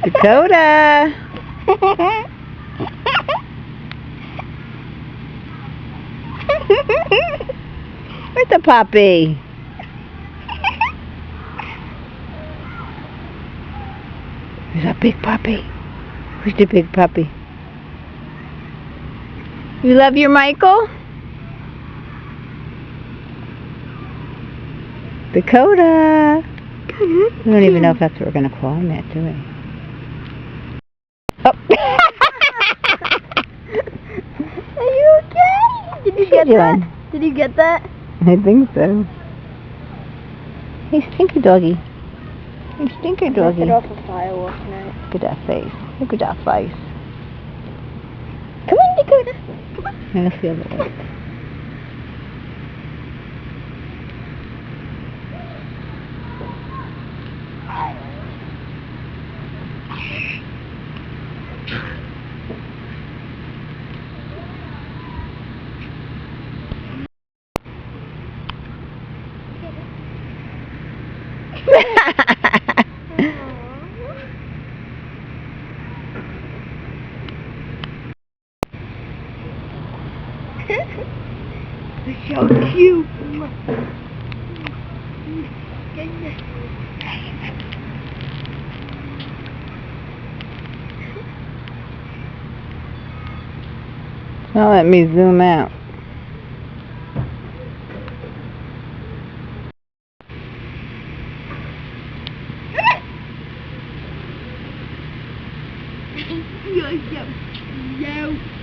Dakota! Where's the puppy? There's a big puppy. Where's the big puppy? You love your Michael? Dakota! We don't even know if that's what we're going to call him yet, do we? Oh. Are you okay? Did you get that? Did you get that? I think so. Hey, stinky doggy. Hey, stinky doggy. Set off a firework tonight. Look at that face. Look at that face. Come on, Dakota. Come on. And let's the other way. So cute. Now let me zoom out. Yo.